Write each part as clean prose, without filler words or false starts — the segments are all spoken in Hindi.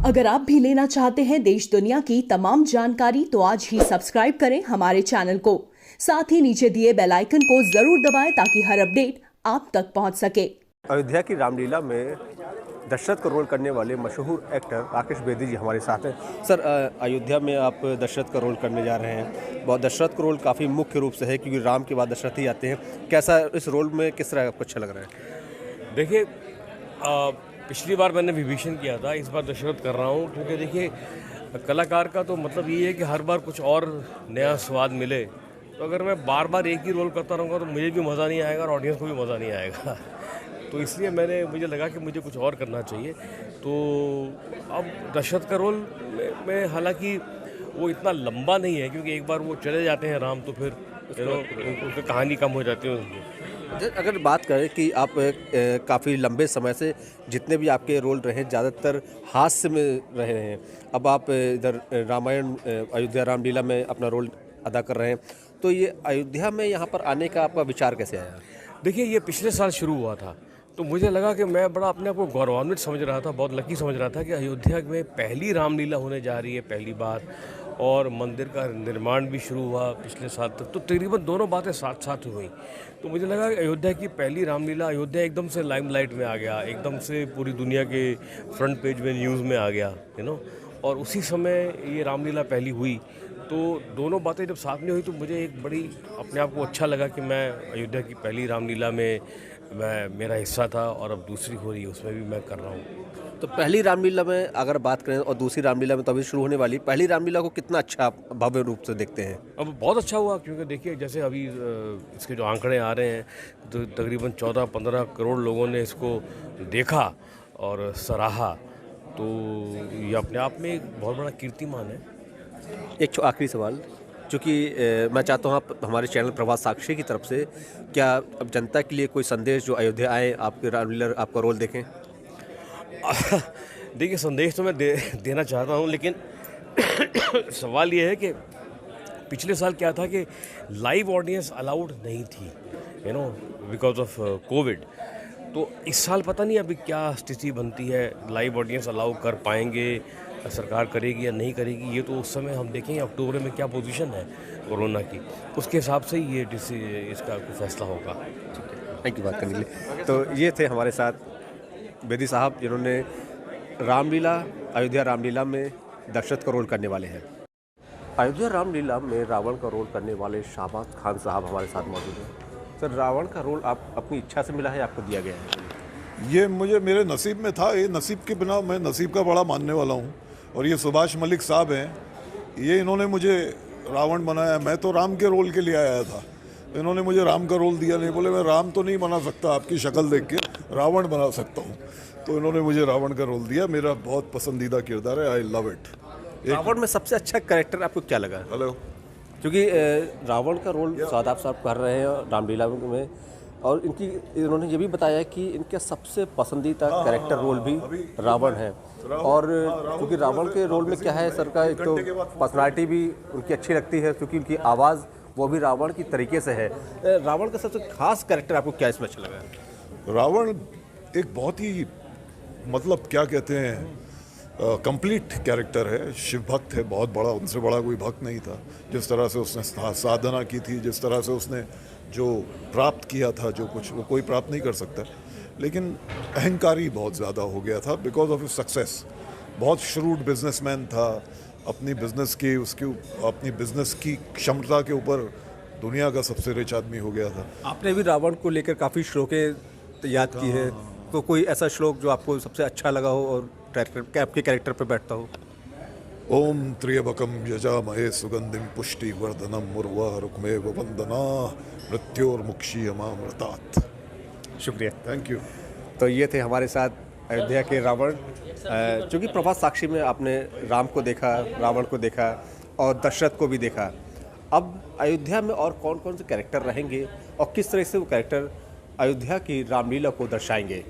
अगर आप भी लेना चाहते हैं देश दुनिया की तमाम जानकारी तो आज ही सब्सक्राइब करें हमारे चैनल को। साथ ही नीचे दिए बेल आइकन को जरूर दबाएं ताकि हर अपडेट आप तक पहुंच सके। अयोध्या की रामलीला में दशरथ का रोल करने वाले मशहूर एक्टर राकेश बेदी जी हमारे साथ हैं। सर, अयोध्या में आप दशरथ का रोल करने जा रहे हैं। बहुत दशरथ का रोल काफ़ी मुख्य रूप से है क्योंकि राम के बाद दशरथ ही आते हैं। कैसा इस रोल में किस तरह आपको अच्छा लग रहा है? देखिए, पिछली बार मैंने विभीषण किया था, इस बार दशरथ कर रहा हूँ क्योंकि देखिए कलाकार का तो मतलब ये है कि हर बार कुछ और नया स्वाद मिले। तो अगर मैं बार बार एक ही रोल करता रहूँगा तो मुझे भी मज़ा नहीं आएगा और ऑडियंस को भी मज़ा नहीं आएगा। तो इसलिए मुझे लगा कि मुझे कुछ और करना चाहिए। तो अब दशरथ का रोल में हालांकि वो इतना लंबा नहीं है क्योंकि एक बार वो चले जाते हैं राम तो फिर उनकी कहानी कम हो जाती है। अगर बात करें कि आप काफ़ी लंबे समय से जितने भी आपके रोल रहे ज़्यादातर हास्य में रहे हैं, अब आप इधर रामायण अयोध्या रामलीला में अपना रोल अदा कर रहे हैं, तो ये अयोध्या में यहाँ पर आने का आपका विचार कैसे आया? देखिए, ये पिछले साल शुरू हुआ था तो मुझे लगा कि मैं बड़ा अपने आप को गौरवान्वित समझ रहा था, बहुत लकी समझ रहा था कि अयोध्या में पहली रामलीला होने जा रही है पहली बार, और मंदिर का निर्माण भी शुरू हुआ पिछले साल तक। तो तकरीबन दोनों बातें साथ साथ हुई। तो मुझे लगा कि अयोध्या की पहली रामलीला, अयोध्या एकदम से लाइमलाइट में आ गया, एकदम से पूरी दुनिया के फ्रंट पेज में न्यूज़ में आ गया, और उसी समय ये रामलीला पहली हुई। तो दोनों बातें जब साथ में हुई तो मुझे एक बड़ी अपने आप को अच्छा लगा कि मैं अयोध्या की पहली रामलीला में मेरा हिस्सा था और अब दूसरी हो रही है उसमें भी मैं कर रहा हूँ। तो पहली रामलीला में अगर बात करें और दूसरी रामलीला में तो अभी शुरू होने वाली, पहली रामलीला को कितना अच्छा भव्य रूप से देखते हैं? अब बहुत अच्छा हुआ क्योंकि देखिए जैसे अभी इसके जो आंकड़े आ रहे हैं तो तकरीबन 14-15 करोड़ लोगों ने इसको देखा और सराहा। तो ये अपने आप में एक बहुत बड़ा कीर्तिमान है। एक आखिरी सवाल, चूँकि मैं चाहता हूँ आप हमारे चैनल प्रभात साक्षी की तरफ से क्या अब जनता के लिए कोई संदेश जो अयोध्या आए आपके रामलीला आपका रोल देखें? देखिए, संदेश तो मैं देना चाहता हूँ, लेकिन सवाल ये है कि पिछले साल क्या था कि लाइव ऑडियंस अलाउड नहीं थी, बिकॉज ऑफ कोविड। तो इस साल पता नहीं अभी क्या स्थिति बनती है, लाइव ऑडियंस अलाउ कर पाएंगे, सरकार करेगी या नहीं करेगी, ये तो उस समय हम देखेंगे अक्टूबर में क्या पोजीशन है कोरोना की, उसके हिसाब से ही इसका कोई फैसला होगा। थैंक यू बात करने के लिए। तो ये थे हमारे साथ बेदी साहब जिन्होंने अयोध्या रामलीला में दशरथ का रोल करने वाले हैं। अयोध्या रामलीला में रावण का रोल करने वाले शाहबाज खान साहब हमारे साथ मौजूद हैं। सर, रावण का रोल आप अपनी इच्छा से मिला है, आपको दिया गया है? ये मुझे मेरे नसीब में था। ये नसीब के बिना, मैं नसीब का बड़ा मानने वाला हूँ। और ये सुभाष मलिक साहब हैं, ये इन्होंने मुझे रावण बनाया। मैं तो राम के रोल के लिए आया था, इन्होंने मुझे राम का रोल दिया। नहीं बोले मैं राम तो नहीं बना सकता, आपकी शक्ल देख के रावण बना सकता हूँ, तो इन्होंने मुझे रावण का रोल दिया। मेरा बहुत पसंदीदा किरदार है, आई लव इट। रावण में सबसे अच्छा कैरेक्टर आपको क्या लगा? हेलो, क्योंकि रावण का रोल शादाब साहब कर रहे हैं रामलीला में, और इन्होंने ये भी बताया कि इनका सबसे पसंदीदा कैरेक्टर रोल भी रावण है। और क्योंकि रावण के रोल में क्या है सर का, एक तो पर्सनालिटी भी उनकी अच्छी लगती है क्योंकि उनकी आवाज़ वो भी रावण की तरीके से है। रावण का सबसे खास कैरेक्टर आपको क्या इसमें अच्छा लगा? रावण एक बहुत ही मतलब क्या कहते हैं, कंप्लीट कैरेक्टर है, शिव भक्त है, बहुत बड़ा, उनसे बड़ा कोई भक्त नहीं था। जिस तरह से उसने साधना की थी, जिस तरह से उसने जो प्राप्त किया था, जो कुछ वो कोई प्राप्त नहीं कर सकता, लेकिन अहंकारी बहुत ज़्यादा हो गया था बिकॉज ऑफ हिज सक्सेस। बहुत श्रूड बिजनेसमैन था, अपनी बिजनेस की क्षमता के ऊपर दुनिया का सबसे रिच आदमी हो गया था। आपने भी रावण को लेकर काफ़ी श्लोकें याद की है, तो कोई ऐसा श्लोक जो आपको सबसे अच्छा लगा हो और आपके कैरेक्टर पे बैठता हो? ओम त्र्यंबकम यजामहे सुगंधिम पुष्टि वर्धनम उर्वारुकमेव वंदना मृत्योर्मुक्षीयमामृतात्। शुक्रिया, थैंक यू। तो ये थे हमारे साथ अयोध्या के रावण। चूँकि प्रभात साक्षी में आपने राम को देखा, रावण को देखा और दशरथ को भी देखा, अब अयोध्या में और कौन कौन से कैरेक्टर रहेंगे और किस तरह से वो कैरेक्टर अयोध्या की रामलीला को दर्शाएंगे?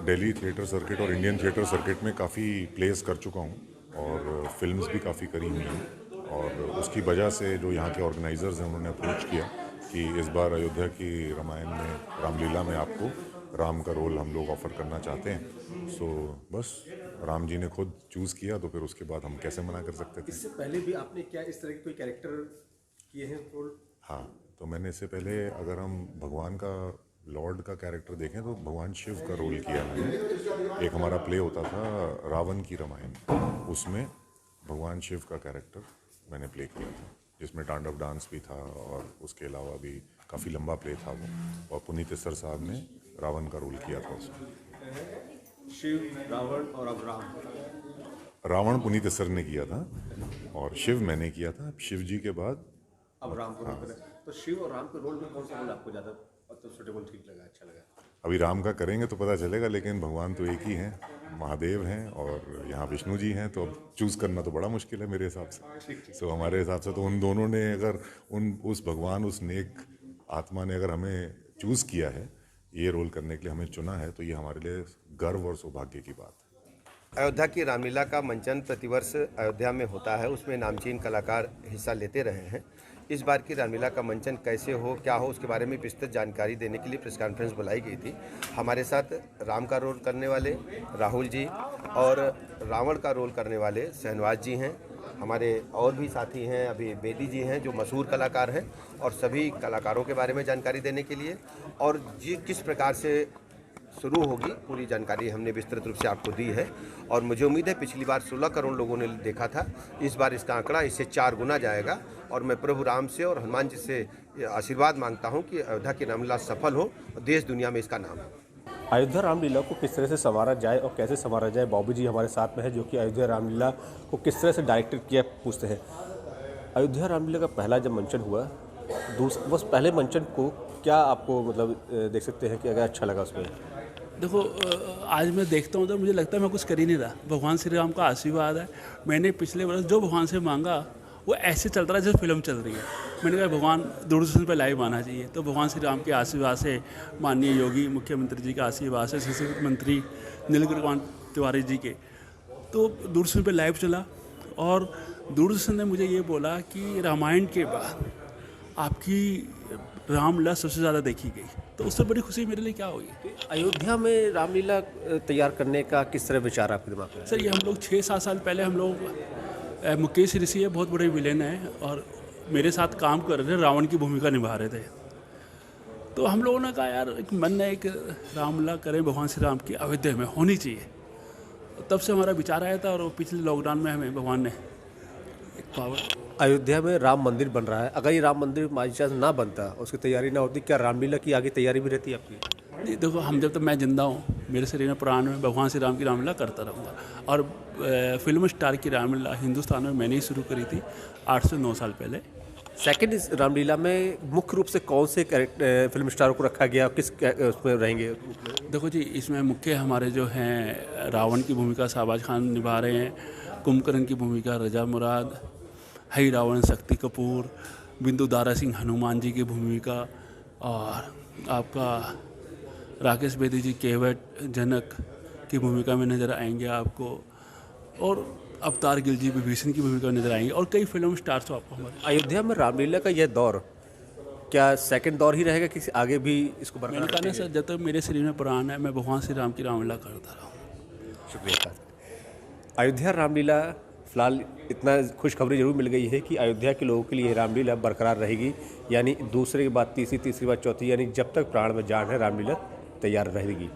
दिल्ली थिएटर सर्किट और इंडियन थिएटर सर्किट में काफ़ी प्लेस कर चुका हूँ और फिल्म्स भी काफ़ी करी हुई हैं। और उसकी वजह से जो यहाँ के ऑर्गेनाइजर्स हैं उन्होंने अप्रोच किया कि इस बार अयोध्या की रामायण में, रामलीला में आपको राम का रोल हम लोग ऑफ़र करना चाहते हैं। सो बस राम जी ने खुद चूज़ किया, तो फिर उसके बाद हम कैसे मना कर सकते थे। इससे पहले भी आपने क्या इस तरह के कोई कैरेक्टर किए हैं रोल? हाँ, तो मैंने इससे पहले अगर हम भगवान का, लॉर्ड का कैरेक्टर देखें तो भगवान शिव का रोल किया मैंने। एक हमारा प्ले होता था रावण की रामायण, उसमें भगवान शिव का कैरेक्टर मैंने प्ले किया था, जिसमें तांडव डांस भी था और उसके अलावा भी काफ़ी लंबा प्ले था वो। और पुनीत इस्सर साहब ने रावण का रोल किया था उसमें। शिव, रावण और अब राम। रावण पुनीत इस्सर ने किया था और शिव मैंने किया था। शिव जी के बाद अब राम को रोल करें, तो शिव और राम के रोल में कौन सा रोल आपको ज़्यादा तो सुटेबल ठीक लगा, अच्छा लगा? अभी राम का करेंगे तो पता चलेगा, लेकिन भगवान तो एक ही हैं, महादेव हैं और यहाँ विष्णु जी हैं, तो अब चूज़ करना तो बड़ा मुश्किल है मेरे हिसाब से। सो हमारे हिसाब से तो उन दोनों ने अगर उस भगवान, उस नेक आत्मा ने अगर हमें चूज़ किया है, ये रोल करने के लिए हमें चुना है, तो ये हमारे लिए गर्व और सौभाग्य की बात है। अयोध्या की रामलीला का मंचन प्रतिवर्ष अयोध्या में होता है, उसमें नामचीन कलाकार हिस्सा लेते रहे हैं। इस बार की रामलीला का मंचन कैसे हो, क्या हो, उसके बारे में विस्तृत जानकारी देने के लिए प्रेस कॉन्फ्रेंस बुलाई गई थी। हमारे साथ राम का रोल करने वाले राहुल जी और रावण का रोल करने वाले शहनवाज जी हैं। हमारे और भी साथी हैं, अभी बेदी जी हैं जो मशहूर कलाकार हैं, और सभी कलाकारों के बारे में जानकारी देने के लिए और जी किस प्रकार से शुरू होगी पूरी जानकारी हमने विस्तृत रूप से आपको दी है। और मुझे उम्मीद है पिछली बार 16 करोड़ लोगों ने देखा था, इस बार इसका आंकड़ा इससे 4 गुना जाएगा। और मैं प्रभु राम से और हनुमान जी से आशीर्वाद मांगता हूं कि अयोध्या की रामलीला सफल हो और देश दुनिया में इसका नाम हो। अयोध्या रामलीला को किस तरह से संवारा जाए और कैसे संवारा जाए, बाबू जी हमारे साथ में है जो कि अयोध्या रामलीला को किस तरह से डायरेक्ट किया पूछते हैं। अयोध्या रामलीला का पहला जब मंचन हुआ, बस पहले मंचन को क्या आपको मतलब देख सकते हैं कि अगर अच्छा लगा उसमें? देखो, आज मैं देखता हूँ तो मुझे लगता है मैं कुछ कर ही नहीं रहा। भगवान श्री राम का आशीर्वाद है। मैंने पिछले वर्ष जो भगवान से मांगा वो ऐसे चल रहा है जैसे फिल्म चल रही है। मैंने कहा भगवान दूरदर्शन पर लाइव आना चाहिए, तो भगवान श्री राम के आशीर्वाद से, माननीय योगी मुख्यमंत्री जी के आशीर्वाद से, शिक्षा मंत्री नीलकंठ तिवारी जी के, तो दूरदर्शन पर लाइव चला। और दूरदर्शन ने मुझे ये बोला कि रामायण के बाद आपकी रामलीला सबसे ज़्यादा देखी गई, तो उससे बड़ी खुशी मेरे लिए क्या होगी। अयोध्या में रामलीला तैयार करने का किस तरह विचार आपके दिमाग में? सर, ये हम लोग 6-7 साल पहले हम लोग मुकेश ऋषि है, बहुत बड़े विलेन हैं और मेरे साथ काम कर रहे थे, रावण की भूमिका निभा रहे थे। तो हम लोगों ने कहा यार एक मन में एक रामलीला करें भगवान श्री राम की, अयोध्या में होनी चाहिए। तब से हमारा विचार आया था और पिछले लॉकडाउन में हमें भगवान ने एक पावर। अयोध्या में राम मंदिर बन रहा है, अगर ये राम मंदिर बाई चांस ना बनता, उसकी तैयारी ना होती, क्या रामलीला की आगे तैयारी भी रहती है आपकी? नहीं, देखो, हम जब तक मैं जिंदा हूँ, मेरे शरीर में प्राण में, भगवान श्री राम की रामलीला करता रहूँगा। और फिल्म स्टार की रामलीला हिंदुस्तान में मैंने ही शुरू करी थी 8 से 9 साल पहले। सेकंड इस रामलीला में मुख्य रूप से कौन से फिल्म स्टारों को रखा गया, किस उसमें रहेंगे? देखो जी, इसमें मुख्य हमारे जो हैं रावण की भूमिका शाहबाज खान निभा रहे हैं, कुंभकर्ण की भूमिका रजा मुराद, हई रावण शक्ति कपूर, बिंदु दारा सिंह हनुमान जी की भूमिका, और आपका राकेश बेदी जी केवट जनक की भूमिका में नज़र आएंगे आपको, और अवतार गिल जी विभीषण की भूमिका में नज़र आएंगे, और कई फिल्म स्टार्स आपको हमारे। अयोध्या में रामलीला का यह दौर क्या सेकंड दौर ही रहेगा कि आगे भी इसको मैंने कहा ना सर, जब तक मेरे शरीर में प्राण है मैं भगवान श्री राम की रामलीला करता रहूँ। शुक्रिया। अयोध्या रामलीला फिलहाल इतना खुशखबरी जरूर मिल गई है कि अयोध्या के लोगों के लिए रामलीला बरकरार रहेगी, यानी दूसरे के बाद तीसरी, तीसरी बार चौथी, यानी जब तक प्राण में जान है रामलीला तैयार रहेगी।